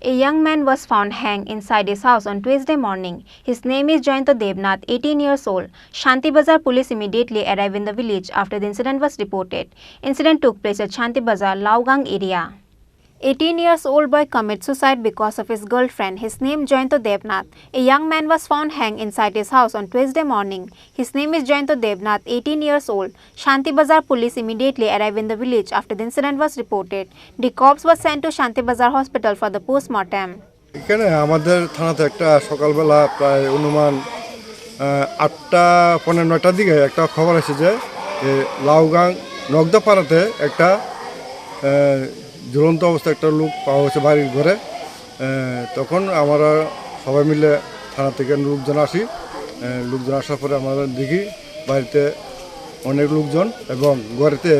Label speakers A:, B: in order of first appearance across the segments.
A: A young man was found hanged inside his house on Tuesday morning. His name is Jayanto Devnath, 18 years old. Shanti Bazar police immediately arrived in the village after the incident was reported. Incident took place at Shanti Bazar, Laugang area. 18 years old boy commits suicide because of his girlfriend. His name Jayanto Devnath. A young man was found hanged inside his house on Tuesday morning. His name is Jayanto Devnath, 18 years old. Shanti Bazar police immediately arrived in the village after the incident was reported. The corpse was sent to Shanti Bazar hospital for the post-mortem.
B: এখানে আমাদের থানাতে একটা সকালবেলা প্রায় অনুমান 8টা 9টার দিকে একটা খবর আসে যে লাউগাং নগদাপাড়াতে একটা ঝুলন্ত অবস্থায় একটা লোক পাওয়া হয়েছে বাড়ির ঘরে। তখন আমরা সবাই মিলে থানা থেকে লোকজন আসি। লোকজন আসার পরে আমরা দেখি বাড়িতে অনেক লোকজন এবং ঘরেতে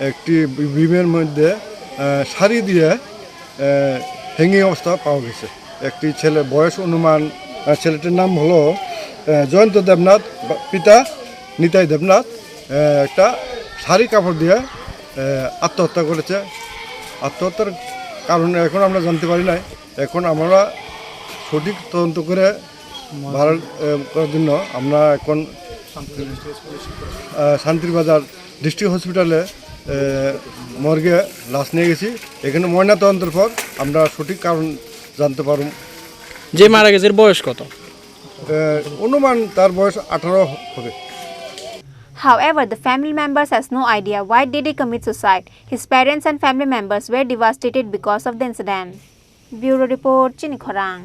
B: একটি বিমের মধ্যে শাড়ি দিয়ে হ্যাঙ্গিং অবস্থা পাওয়া গেছে। একটি ছেলে বয়স অনুমান, ছেলেটির নাম হলো জয়ন্ত দেবনাথ, পিতা নিতাই দেবনাথ। একটা শাড়ি কাপড় দিয়ে আত্মহত্যা করেছে। আত্মহত্যার কারণে এখন আমরা জানতে পারি নাই। এখন আমরা সঠিক তদন্ত করে ভাড়া করার জন্য আমরা এখন শান্তিরবাজার ডিস্ট্রিক্ট হসপিটালে মর্গে লাশ নিয়ে গেছি। এখানে ময়না তদন্তের পর আমরা সঠিক কারণ জানতে পারব।
C: যে মারা গেছে বয়স কত?
B: অনুমান তার বয়স 18 হবে।
A: However, the family members has no idea why did he commit suicide. His parents and family members were devastated because of the incident. Bureau report, Chini Khorang.